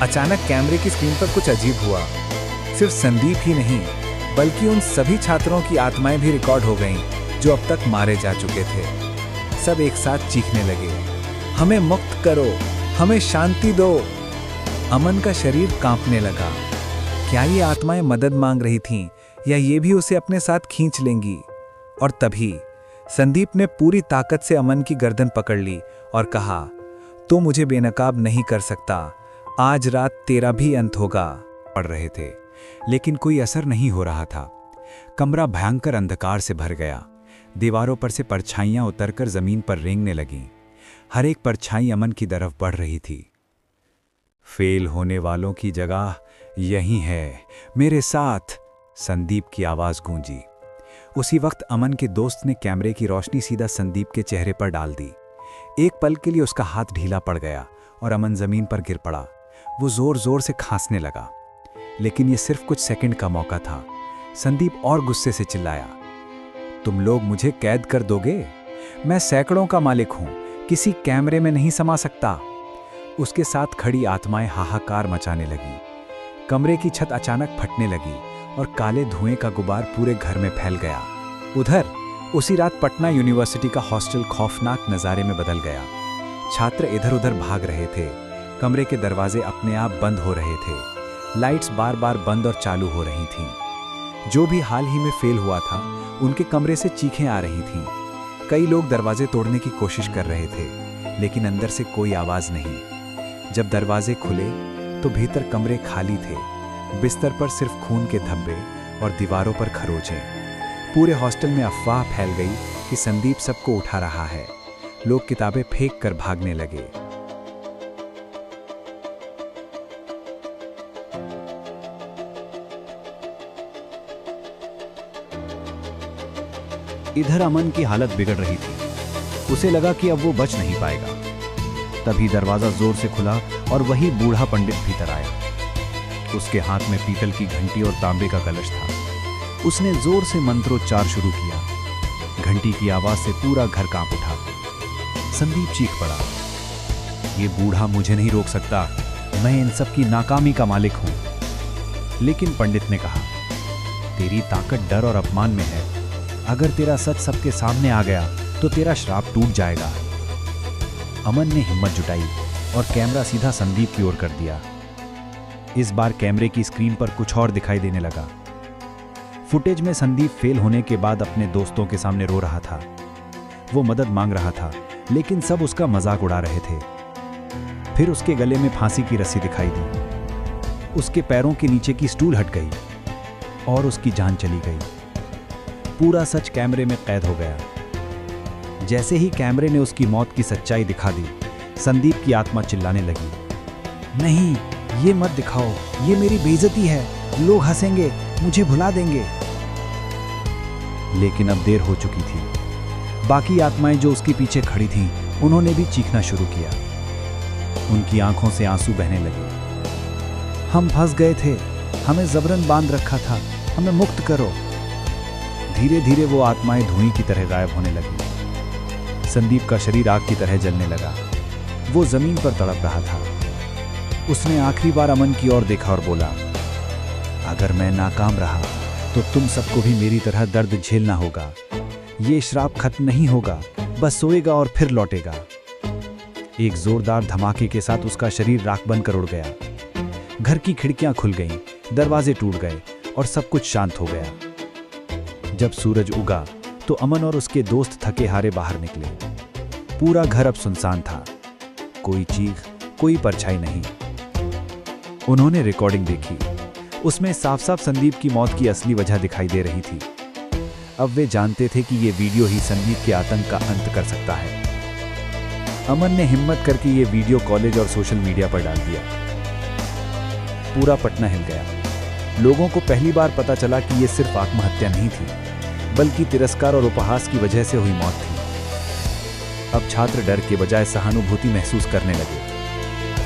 अचानक कैमरे की स्क्रीन पर कुछ अजीब हुआ। सिर्फ संदीप ही नहीं, बल्कि उन सभी छात्रों की आत्माएं भी रिकॉर्ड हो गईं, जो अब तक मारे जा चुके थे। सब एक साथ चीखने लगे, हमें मुक्त करो, हमें शांति दो। अमन का शरीर कांपने लगा। क्या ये आत्माएं मदद मांग रही थीं, या ये भी उसे अपने साथ खींच लेंगी? और तभी संदीप ने पूरी ताकत से अमन की गर्दन पकड़ ली और कहा, तू मुझे बेनकाब नहीं कर सकता, आज रात तेरा भी अंत होगा। पढ़ रहे थे, लेकिन कोई असर नहीं हो रहा था। कमरा भयंकर अंधकार से भर गया। दीवारों पर से परछाइयां उतरकर जमीन पर रेंगने लगीं। हर एक परछाई अमन की तरफ बढ़ रही थी। फेल होने वालों की जगह यहीं है, मेरे साथ, संदीप की आवाज गूंजी। उसी वक्त अमन के दोस्त ने कैमरे की रोशनी सीधा संदीप के चेहरे पर डाल दी। एक पल के लिए उसका हाथ ढीला पड़ गया और अमन जमीन पर गिर पड़ा। वो जोर जोर से खांसने लगा। लेकिन ये सिर्फ कुछ सेकंड का मौका था। संदीप और गुस्से से चिल्लाया, तुम लोग मुझे कैद कर दोगे? मैं सैकड़ों का मालिक हूं, किसी कैमरे में नहीं समा सकता। उसके साथ खड़ी आत्माएं हाहाकार मचाने लगी। कमरे की छत अचानक फटने लगी और काले धुएं का गुबार पूरे घर में फैल गया। उधर उसी रात पटना यूनिवर्सिटी का हॉस्टल खौफनाक नज़ारे में बदल गया। छात्र इधर उधर भाग रहे थे, कमरे के दरवाजे अपने आप बंद हो रहे थे, लाइट्स बार बार बंद और चालू हो रही थीं। जो भी हाल ही में फेल हुआ था, उनके कमरे से चीखें आ रही थीं। कई लोग दरवाजे तोड़ने की कोशिश कर रहे थे, लेकिन अंदर से कोई आवाज़ नहीं। जब दरवाजे खुले तो भीतर कमरे खाली थे, बिस्तर पर सिर्फ खून के धब्बे और दीवारों पर खरोंचें। पूरे हॉस्टल में अफवाह फैल गई कि संदीप सबको उठा रहा है। लोग किताबें फेंक कर भागने लगे। इधर अमन की हालत बिगड़ रही थी। उसे लगा कि अब वो बच नहीं पाएगा। तभी दरवाजा जोर से खुला और वही बूढ़ा पंडित भीतर आया। उसके हाथ में पीतल की घंटी और तांबे का कलश था। उसने जोर से मंत्रोच्चार शुरू किया। घंटी की आवाज से पूरा घर कांप उठा। संदीप चीख पड़ा, ये बूढ़ा मुझे नहीं रोक सकता, मैं इन सब की नाकामी का मालिक हूं। लेकिन पंडित ने कहा, तेरी ताकत डर और अपमान में है। अगर तेरा सच सबके सामने आ गया तो तेरा श्राप टूट जाएगा। अमन ने हिम्मत जुटाई और कैमरा सीधा संदीप की ओर कर दिया। इस बार कैमरे की स्क्रीन पर कुछ और दिखाई देने लगा। फुटेज में संदीप फेल होने के बाद अपने दोस्तों के सामने रो रहा था। वो मदद मांग रहा था, लेकिन सब उसका मजाक उड़ा रहे थे। फिर उसके गले में फांसी की रस्सी दिखाई दी। उसके पैरों के नीचे की स्टूल हट गई और उसकी जान चली गई। पूरा सच कैमरे में कैद हो गया। जैसे ही कैमरे ने उसकी मौत की सच्चाई दिखा दी, संदीप की आत्मा चिल्लाने लगी, नहीं, ये मत दिखाओ, ये मेरी बेइज्जती है, लोग हंसेंगे, मुझे भुला देंगे। लेकिन अब देर हो चुकी थी। बाकी आत्माएं जो उसके पीछे खड़ी थीं, उन्होंने भी चीखना शुरू किया। उनकी आंखों से आंसू बहने लगे। हम फंस गए थे, हमें जबरन बांध रखा था, हमें मुक्त करो। धीरे धीरे वो आत्माएं धुएं की तरह गायब होने लगी। संदीप का शरीर आग की तरह जलने लगा। वो जमीन पर तड़प रहा था। उसने आखिरी बार अमन की ओर देखा और बोला, अगर मैं नाकाम रहा तो तुम सबको भी मेरी तरह दर्द झेलना होगा। ये श्राप खत्म नहीं होगा, बस सोएगा और फिर लौटेगा। एक जोरदार धमाके के साथ उसका शरीर राख बनकर उड़ गया। घर की खिड़कियां खुल गईं, दरवाजे टूट गए और सब कुछ शांत हो गया। जब सूरज उगा तो अमन और उसके दोस्त थके हारे बाहर निकले। पूरा घर अब सुनसान था। कोई चीख, कोई परछाई नहीं। उन्होंने रिकॉर्डिंग देखी। उसमें साफ साफ संदीप की मौत की असली वजह दिखाई दे रही थी। अब वे जानते थे कि ये वीडियो ही संदीप के आतंक का अंत कर सकता है। अमन ने हिम्मत करके ये वीडियो कॉलेज और सोशल मीडिया पर डाल दिया। पूरा पटना हिल गया। लोगों को पहली बार पता चला कि ये सिर्फ आत्महत्या नहीं थी, बल्कि तिरस्कार और उपहास की वजह से हुई मौत थी। अब छात्र डर के बजाय सहानुभूति महसूस करने लगे।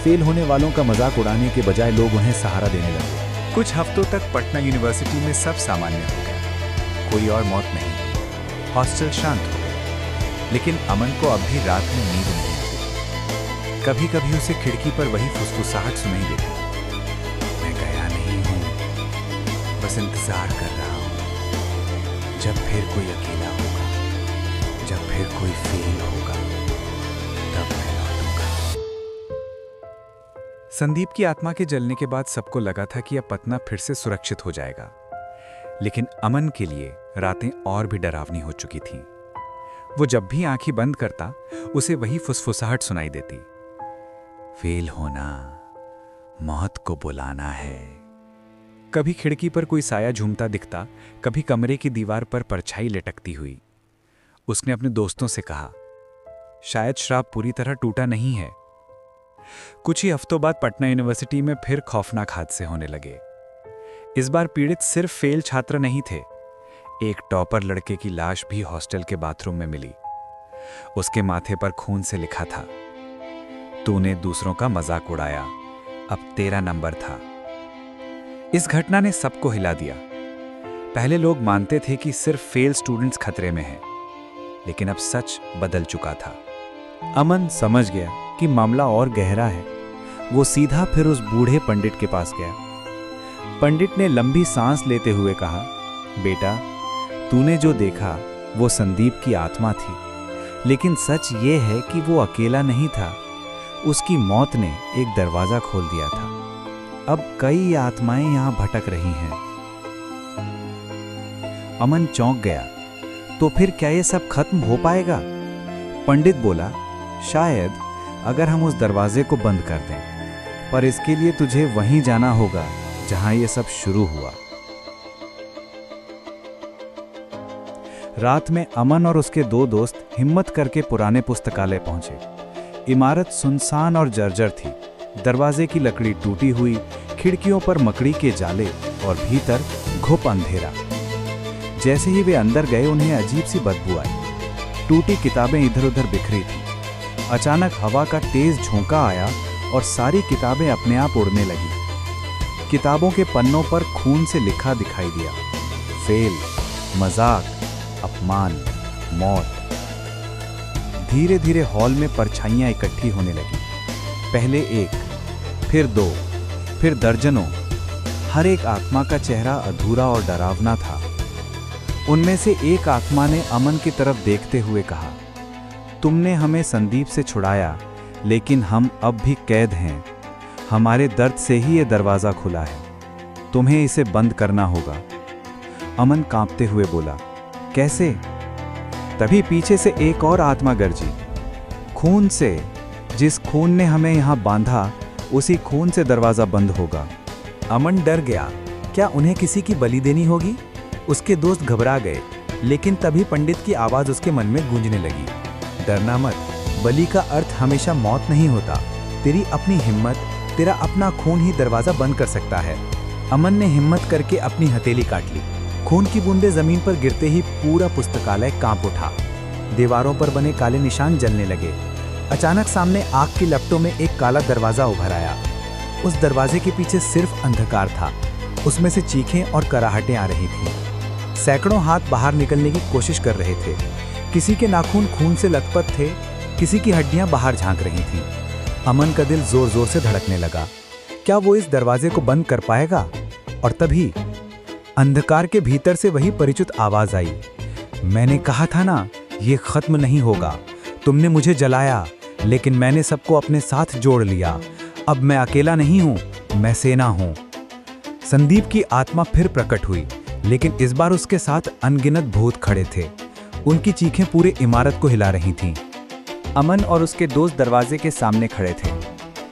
फेल होने वालों का मजाक उड़ाने के बजाय लोग उन्हें सहारा देने लगे। कुछ हफ्तों तक पटना यूनिवर्सिटी में सब सामान्य हो गया। कोई और मौत नहीं। हॉस्टल शांत हो गया। लेकिन अमन को अब भी रात में नींद नहीं आती। कभी कभी उसे खिड़की पर वही फुसफुसाहट सुनाई देती, मैं गया नहीं हूँ, बस इंतजार कर रहा हूँ। जब फिर कोई अकेला होगा, जब फिर कोई फेल होगा, तब मैं लौटूंगा। संदीप की आत्मा के जलने के बाद सबको लगा था कि अब पटना फिर से सुरक्षित हो जाएगा। लेकिन अमन के लिए रातें और भी डरावनी हो चुकी थीं। वो जब भी आंखें बंद करता, उसे वही फुसफुसाहट सुनाई देती, फेल होना, मौत को बुलाना है। कभी खिड़की पर कोई साया झूमता दिखता, कभी कमरे की दीवार पर परछाई लटकती हुई। उसने अपने दोस्तों से कहा, शायद श्राप पूरी तरह टूटा नहीं है। कुछ ही हफ्तों बाद पटना यूनिवर्सिटी में फिर खौफनाक हादसे होने लगे। इस बार पीड़ित सिर्फ फेल छात्र नहीं थे। एक टॉपर लड़के की लाश भी हॉस्टल के बाथरूम में मिली। उसके माथे पर खून से लिखा था, तूने दूसरों का मजाक उड़ाया, अब तेरा नंबर था। इस घटना ने सबको हिला दिया। पहले लोग मानते थे कि सिर्फ फेल स्टूडेंट्स खतरे में हैं, लेकिन अब सच बदल चुका था। अमन समझ गया कि मामला और गहरा है। वो सीधा फिर उस बूढ़े पंडित के पास गया। पंडित ने लंबी सांस लेते हुए कहा, बेटा, तूने जो देखा वो संदीप की आत्मा थी, लेकिन सच ये है कि वो अकेला नहीं था। उसकी मौत ने एक दरवाजा खोल दिया था। अब कई आत्माएं यहां भटक रही हैं। अमन चौंक गया। तो फिर क्या ये सब खत्म हो पाएगा? पंडित बोला, शायद, अगर हम उस दरवाजे को बंद कर दें, पर इसके लिए तुझे वहीं जाना होगा जहां ये सब शुरू हुआ। रात में अमन और उसके दो दोस्त हिम्मत करके पुराने पुस्तकालय पहुंचे। इमारत सुनसान और जर्जर थी। दरवाजे की लकड़ी टूटी हुई, खिड़कियों पर मकड़ी के जाले और भीतर घुप अंधेरा। जैसे ही वे अंदर गए, उन्हें अजीब सी बदबू आई। टूटी किताबें इधर उधर बिखरी थीं। अचानक हवा का तेज झोंका आया और सारी किताबें अपने आप उड़ने लगी। किताबों के पन्नों पर खून से लिखा दिखाई दिया, फेल, मजाक, अपमान, मौत। धीरे धीरे हॉल में परछाइयां इकट्ठी होने लगी। पहले एक, फिर दो, फिर दर्जनों। हर एक आत्मा का चेहरा अधूरा और डरावना था। उनमें से एक आत्मा ने अमन की तरफ देखते हुए कहा, तुमने हमें संदीप से छुड़ाया, लेकिन हम अब भी कैद हैं। हमारे दर्द से ही ये दरवाज़ा खुला है। तुम्हें इसे बंद करना होगा। अमन कांपते हुए बोला, कैसे? तभी पीछे से एक और आत्मा गरजी, खून से। जिस खून ने हमें यहाँ बांधा, उसी खून से दरवाज़ा बंद होगा। अमन डर गया। क्या उन्हें किसी की बलि देनी होगी? उसके दोस्त घबरा गए, लेकिन तभी पंडित की आवाज़ उसके मन में गूंजने लगी, डरना मत। बलि का अर्थ हमेशा मौत नहीं होता। तेरी अपनी हिम्मत, तेरा अपना खून ही दरवाज़ा बंद कर सकता है। अमन ने हिम्मत करके अपनी हथेली काट ली। खून की बूंदें जमीन पर गिरते ही पूरा पुस्तकालय कांप उठा। दीवारों पर बने काले निशान जलने लगे। अचानक सामने आग की लपटों में एक काला दरवाज़ा उभर आया। उस दरवाजे के पीछे सिर्फ अंधकार था। उसमें से चीखें और कराहटें आ रही थीं। सैकड़ों हाथ बाहर निकलने की कोशिश कर रहे थे। किसी के नाखून खून से लथपथ थे, किसी की हड्डियां बाहर झांक रही थीं। अमन का दिल जोर जोर से धड़कने लगा। क्या वो इस दरवाजे को बंद कर पाएगा? और तभी अंधकार के भीतर से वही परिचित आवाज आई, मैंने कहा था ना, ये खत्म नहीं होगा। तुमने मुझे जलाया, लेकिन मैंने सबको अपने साथ जोड़ लिया। अब मैं अकेला नहीं हूं, मैं सेना हूं। संदीप की आत्मा फिर प्रकट हुई, लेकिन इस बार उसके साथ अनगिनत भूत खड़े थे। उनकी चीखें पूरे इमारत को हिला रही थीं। अमन और उसके दोस्त दरवाजे के सामने खड़े थे।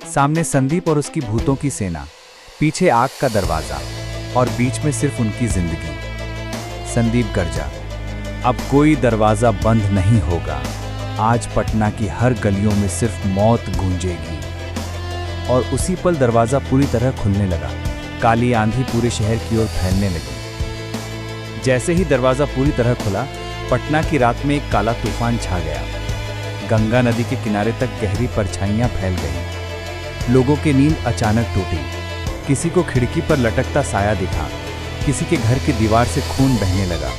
सामने संदीप और उसकी भूतों की सेना, पीछे आग का दरवाजा और बीच में सिर्फ उनकी जिंदगी। संदीप गरजा, अब कोई दरवाजा बंद नहीं होगा। आज पटना की हर गलियों में सिर्फ मौत गूंजेगी। और उसी पल दरवाजा पूरी तरह खुलने लगा। काली आंधी पूरे शहर की ओर फैलने लगी। जैसे ही दरवाजा पूरी तरह खुला, पटना की रात में एक काला तूफान छा गया। गंगा नदी के किनारे तक गहरी परछाइयां फैल गईं। लोगों की नींद अचानक टूटी। किसी को खिड़की पर लटकता साया दिखा, किसी के घर की दीवार से खून बहने लगा।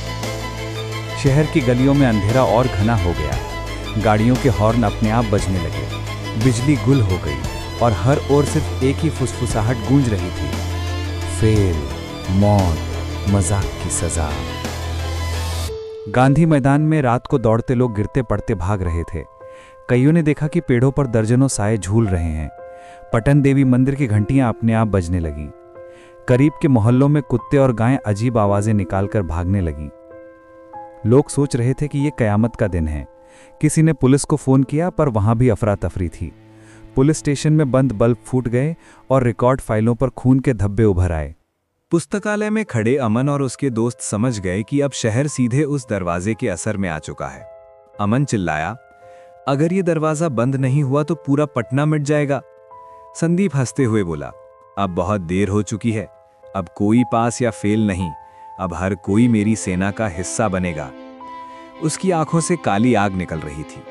शहर की गलियों में अंधेरा और घना हो गया। गाड़ियों के हॉर्न अपने आप बजने लगे। बिजली गुल हो गई और हर ओर सिर्फ एक ही फुसफुसाहट गूंज रही थी, फेल, मौत, मजाक की सजा। गांधी मैदान में रात को दौड़ते लोग गिरते पड़ते भाग रहे थे। कईयों ने देखा कि पेड़ों पर दर्जनों साए झूल रहे हैं। पटन देवी मंदिर की घंटियां अपने आप बजने लगीं। करीब के मोहल्लों में कुत्ते और गायें अजीब आवाजें निकालकर भागने लगीं। लोग सोच रहे थे कि यह कयामत का दिन है। किसी ने पुलिस को फोन किया, पर वहां भी अफरा तफरी थी। पुलिस स्टेशन में बंद बल्ब फूट गए और रिकॉर्ड फाइलों पर खून के धब्बे उभर आए। पुस्तकालय में खड़े अमन और उसके दोस्त समझ गए कि अब शहर सीधे उस दरवाजे के असर में आ चुका है। अमन चिल्लाया, अगर ये दरवाजा बंद नहीं हुआ तो पूरा पटना मिट जाएगा। संदीप हंसते हुए बोला, अब बहुत देर हो चुकी है। अब कोई पास या फेल नहीं, अब हर कोई मेरी सेना का हिस्सा बनेगा। उसकी आंखों से काली आग निकल रही थी।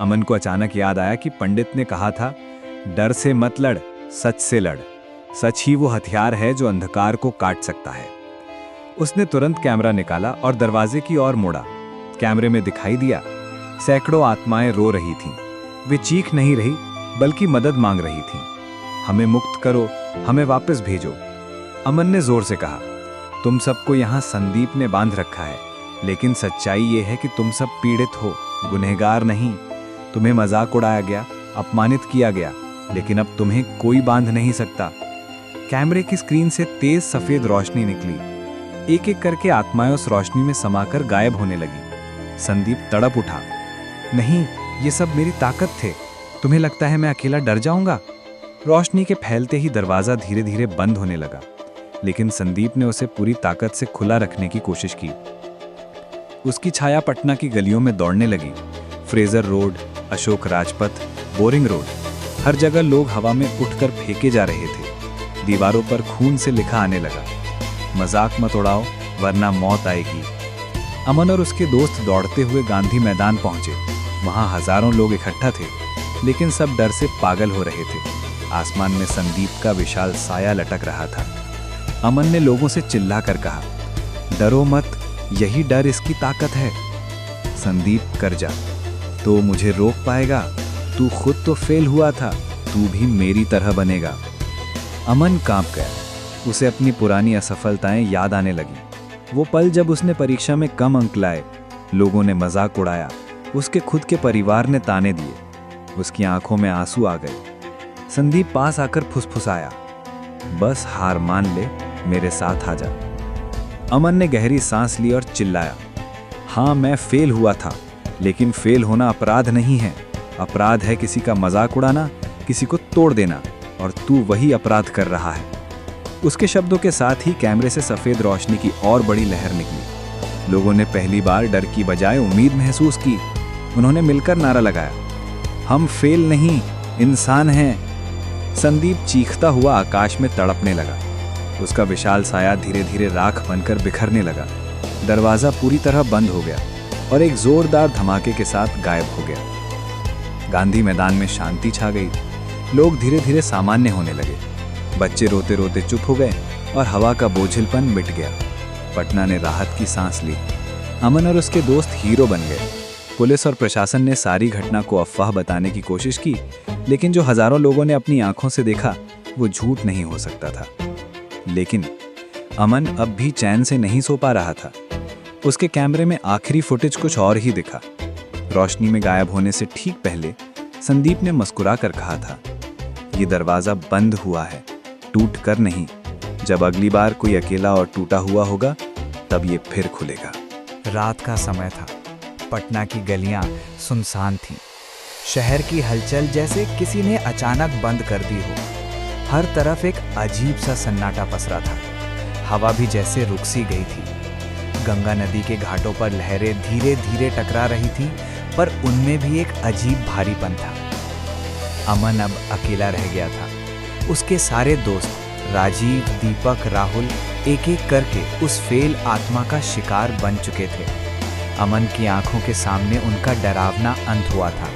अमन को अचानक याद आया कि पंडित ने कहा था, डर से मत लड़, सच से लड़। सच ही वो हथियार है जो अंधकार को काट सकता है। उसने तुरंत कैमरा निकाला और दरवाजे की ओर मोड़ा। कैमरे में दिखाई दिया सैकड़ों आत्माएं रो रही थीं। वे चीख नहीं रही बल्कि मदद मांग रही थीं। हमें मुक्त करो, हमें वापस भेजो। अमन ने जोर से कहा, तुम सबको यहाँ संदीप ने बांध रखा है, लेकिन सच्चाई ये है कि तुम सब पीड़ित हो, गुनहगार नहीं। तुम्हें मजाक उड़ाया गया, अपमानित किया गया, लेकिन अब तुम्हें कोई बांध नहीं सकता। कैमरे की स्क्रीन से तेज सफेद रोशनी निकली। एक एक करके आत्माएं उस रोशनी में समाकर गायब होने लगी। संदीप तड़प उठा, नहीं, ये सब मेरी ताकत थे। तुम्हें लगता है मैं अकेला डर जाऊंगा? रोशनी के फैलते ही दरवाजा धीरे धीरे बंद होने लगा, लेकिन संदीप ने उसे पूरी ताकत से खुला रखने की कोशिश की। उसकी छाया पटना की गलियों में दौड़ने लगी। Fraser road, Ashok Rajpath, Boring road, हर जगह लोग हवा में उठकर फेंके जा रहे थे। दीवारों पर खून से लिखा आने लगा, मजाक मत उड़ाओ वरना मौत आएगी। अमन और उसके दोस्त दौड़ते हुए गांधी मैदान पहुंचे। वहां हजारों लोग इकट्ठा थे, लेकिन सब डर से पागल हो रहे थे। आसमान में संदीप का विशाल साया लटक रहा था। अमन ने लोगों से चिल्लाकर कहा, डरो मत, यही डर इसकी ताकत है। संदीप कर जा, तो मुझे रोक पाएगा? तू खुद तो फेल हुआ था, तू भी मेरी तरह बनेगा। अमन कांप गया। उसे अपनी पुरानी असफलताएं याद आने लगी। वो पल जब उसने परीक्षा में कम अंक लाए, लोगों ने मजाक उड़ाया, उसके खुद के परिवार ने ताने दिए। उसकी आंखों में आंसू आ गए। संदीप पास आकर फुसफुसाया, बस हार मान ले, मेरे साथ आ जा। अमन ने गहरी सांस ली और चिल्लाया, हाँ मैं फेल हुआ था, लेकिन फेल होना अपराध नहीं है। अपराध है किसी का मजाक उड़ाना, किसी को तोड़ देना, और तू वही अपराध कर रहा है। उसके शब्दों के साथ ही कैमरे से सफेद रोशनी की और बड़ी लहर निकली। लोगों ने पहली बार डर की बजाय उम्मीद महसूस की। उन्होंने मिलकर नारा लगाया, हम फेल नहीं, इंसान हैं। संदीप चीखता हुआ आकाश में तड़पने लगा। उसका विशाल साया धीरे धीरे राख बनकर बिखरने लगा। दरवाजा पूरी तरह बंद हो गया और एक जोरदार धमाके के साथ गायब हो गया। गांधी मैदान में शांति छा गई। लोग धीरे धीरे सामान्य होने लगे। बच्चे रोते रोते चुप हो गए और हवा का बोझिलपन मिट गया। पटना ने राहत की सांस ली। अमन और उसके दोस्त हीरो बन गए। पुलिस और प्रशासन ने सारी घटना को अफवाह बताने की कोशिश की, लेकिन जो हजारों लोगों ने अपनी आंखों से देखा वो झूठ नहीं हो सकता था। लेकिन अमन अब भी चैन से नहीं सो पा रहा था। उसके कैमरे में आखिरी फुटेज कुछ और ही दिखा। रोशनी में गायब होने से ठीक पहले संदीप ने मुस्कुरा कर कहा था, ये दरवाजा बंद हुआ है, टूट कर नहीं। जब अगली बार कोई अकेला और टूटा हुआ होगा, तब ये फिर खुलेगा। रात का समय था। पटना की गलियां सुनसान थीं। शहर की हलचल जैसे किसी ने अचानक बंद कर दी हो। हर तरफ एक अजीब सा सन्नाटा पसरा था। हवा भी जैसे रुक सी गई थी। गंगा नदी के घाटों पर लहरें धीरे धीरे टकरा रही थीं, पर उनमें भी एक अजीब भारीपन था। अमन अब अकेला रह गया था। उसके सारे दोस्त राजीव, दीपक, राहुल एक एक करके उस फेल आत्मा का शिकार बन चुके थे। अमन की आंखों के सामने उनका डरावना अंत हुआ था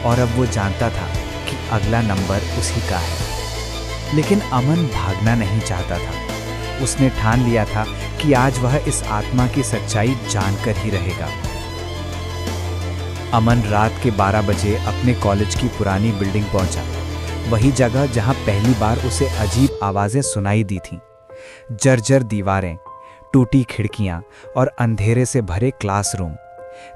और अब वो जानता था कि अगला नंबर उसी का है। लेकिन अमन भागना नहीं चाहता था। उसने ठान लिया था कि आज वह इस आत्मा की सच्चाई जानकर ही रहेगा। अमन रात के 12 बजे अपने कॉलेज की पुरानी बिल्डिंग पहुंचा। वही जगह जहां पहली बार उसे अजीब आवाजें सुनाई दी थीं। जर्जर दीवारें, टूटी खिड़कियां और अंधेरे से भरे क्लासरूम।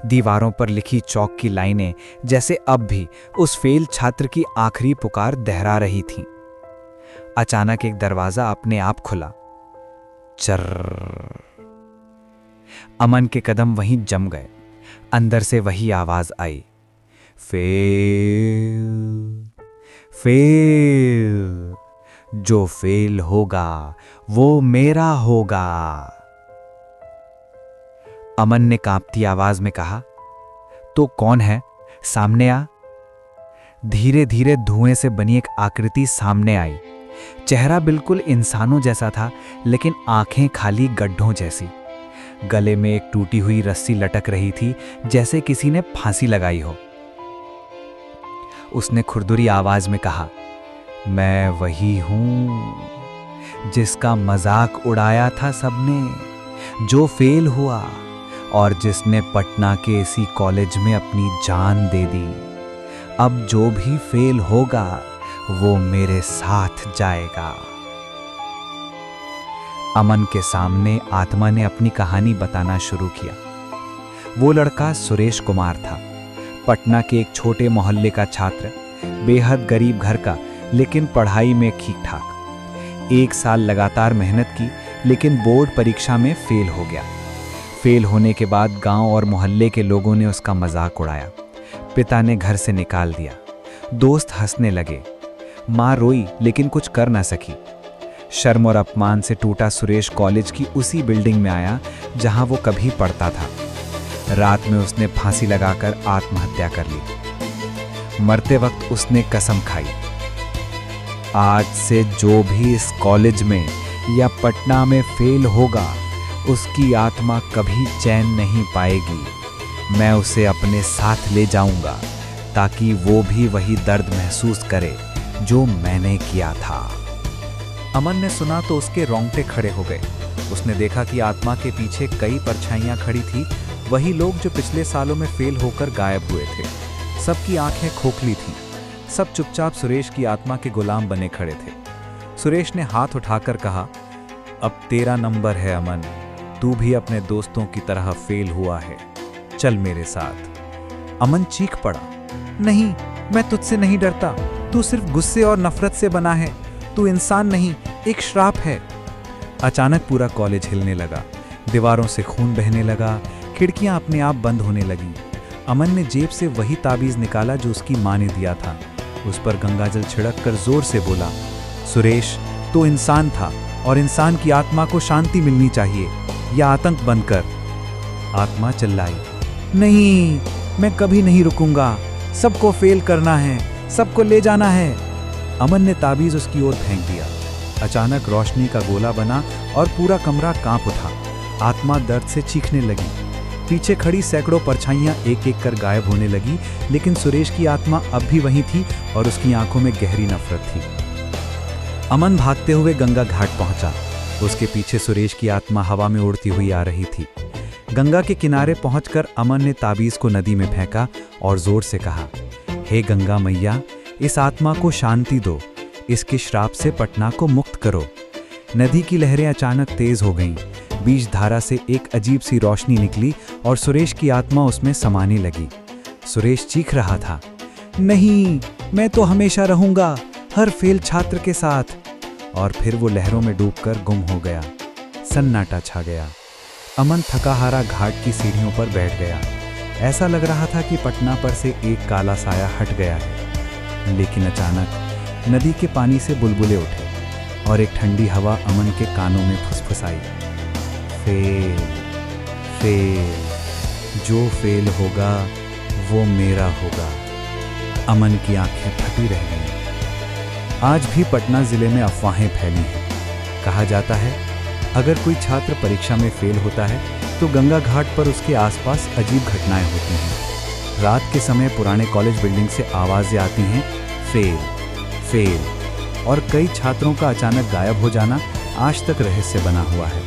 दीवारों पर लिखी चौक की लाइनें जैसे अब भी उस फेल छात्र की आखिरी पुकार दोहरा रही थीं। अचानक एक दरवाजा अपने आप खुला। चर्र। अमन के कदम वहीं जम गए। अंदर से वही आवाज आई, फेल, फेल, जो फेल होगा वो मेरा होगा। अमन ने कांपती आवाज में कहा, तो कौन है? सामने आ। धीरे धीरे धुएं से बनी एक आकृति सामने आई। चेहरा बिल्कुल इंसानों जैसा था, लेकिन आंखें खाली गड्ढों जैसी। गले में एक टूटी हुई रस्सी लटक रही थी, जैसे किसी ने फांसी लगाई हो। उसने खुरदुरी आवाज में कहा, मैं वही हूं जिसका मजाक उड़ाया था सबने, जो फेल हुआ और जिसने पटना के इसी कॉलेज में अपनी जान दे दी, अब जो भी फेल होगा वो मेरे साथ जाएगा। अमन के सामने आत्मा ने अपनी कहानी बताना शुरू किया। वो लड़का सुरेश कुमार था, पटना के एक छोटे मोहल्ले का छात्र, बेहद गरीब घर का, लेकिन पढ़ाई में ठीक ठाक। 1 साल लगातार मेहनत की, लेकिन बोर्ड परीक्षा में फेल हो गया। फेल होने के बाद गांव और मोहल्ले के लोगों ने उसका मजाक उड़ाया। पिता ने घर से निकाल दिया। दोस्त हंसने लगे। माँ रोई, लेकिन कुछ कर ना सकी। शर्म और अपमान से टूटा सुरेश कॉलेज की उसी बिल्डिंग में आया जहां वो कभी पढ़ता था। रात में उसने फांसी लगाकर आत्महत्या कर ली। मरते वक्त उसने कसम खाई, आज से जो भी इस कॉलेज में या पटना में फेल होगा उसकी आत्मा कभी चैन नहीं पाएगी। मैं उसे अपने साथ ले जाऊंगा ताकि वो भी वही दर्द महसूस करे जो मैंने किया था। अमन ने सुना तो उसके रोंगटे खड़े हो गए। उसने देखा कि आत्मा के पीछे कई परछाइयां खड़ी थी, वही लोग जो पिछले सालों में फेल होकर गायब हुए थे। सबकी आंखें खोखली थीं। सब चुपचाप सुरेश की आत्मा के गुलाम बने खड़े थे। सुरेश ने हाथ उठाकर कहा, अब तेरा नंबर है अमन, तू भी अपने दोस्तों की तरह फेल हुआ है, चल मेरे साथ। अमन चीख पड़ा, नहीं, मैं तुझसे नहीं डरता, तू सिर्फ गुस्से और नफरत से बना है, तू इंसान नहीं, एक श्राप है। अचानक पूरा कॉलेज हिलने लगा, दीवारों से खून बहने लगा, खिड़कियां अपने आप बंद होने लगीं। अमन ने जेब से वही ताबीज निकाला जो उसकी मां ने दिया था। उस पर गंगाजल छिड़क कर जोर से बोला, सुरेश, तो इंसान था और इंसान की आत्मा को शांति मिलनी चाहिए, यह आतंक बंद कर। आत्मा चिल्लाई, नहीं, मैं कभी नहीं रुकूंगा, सबको फेल करना है, सबको ले जाना है। अमन ने ताबीज उसकी ओर फेंक दिया। अचानक रोशनी का गोला बना और पूरा कमरा कांप उठा। आत्मा दर्द से चीखने लगी। पीछे खड़ी सैकड़ों परछाइयां एक एक कर गायब होने लगी, लेकिन सुरेश की आत्मा अब भी वहीं थी और उसकी आंखों में गहरी नफरत थी। अमन भागते हुए गंगा घाट पहुंचा। उसके पीछे सुरेश की आत्मा हवा में उड़ती हुई आ रही थी। गंगा के किनारे पहुंचकर अमन ने ताबीज को नदी में फेंका और जोर से कहा, हे गंगा मैया, इस आत्मा को शांति दो, इसके श्राप से पटना को मुक्त करो। नदी की लहरें अचानक तेज हो गईं। बीच धारा से एक अजीब सी रोशनी निकली और सुरेश की आत्मा उसमें समाने लगी। सुरेश चीख रहा था, नहीं, मैं तो हमेशा रहूंगा हर फेल छात्र के साथ। और फिर वो लहरों में डूबकर गुम हो गया। सन्नाटा छा गया। अमन थकाहारा घाट की सीढ़ियों पर बैठ गया। ऐसा लग रहा था कि पटना पर से एक काला साया हट गया है। लेकिन अचानक नदी के पानी से बुलबुले उठे और एक ठंडी हवा अमन के कानों में फुसफुसाई, फेल, फेल, जो फेल होगा वो मेरा होगा। अमन की आंखें फटी रह गईं। आज भी पटना जिले में अफवाहें फैली हैं। कहा जाता है, अगर कोई छात्र परीक्षा में फेल होता है तो गंगा घाट पर उसके आसपास अजीब घटनाएं होती हैं। रात के समय पुराने कॉलेज बिल्डिंग से आवाजें आती हैं, फेल, फेल, और कई छात्रों का अचानक गायब हो जाना आज तक रहस्य बना हुआ है।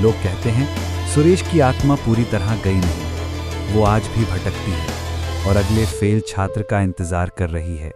लोग कहते हैं सुरेश की आत्मा पूरी तरह गई नहीं, वो आज भी भटकती है और अगले फेल छात्र का इंतजार कर रही है।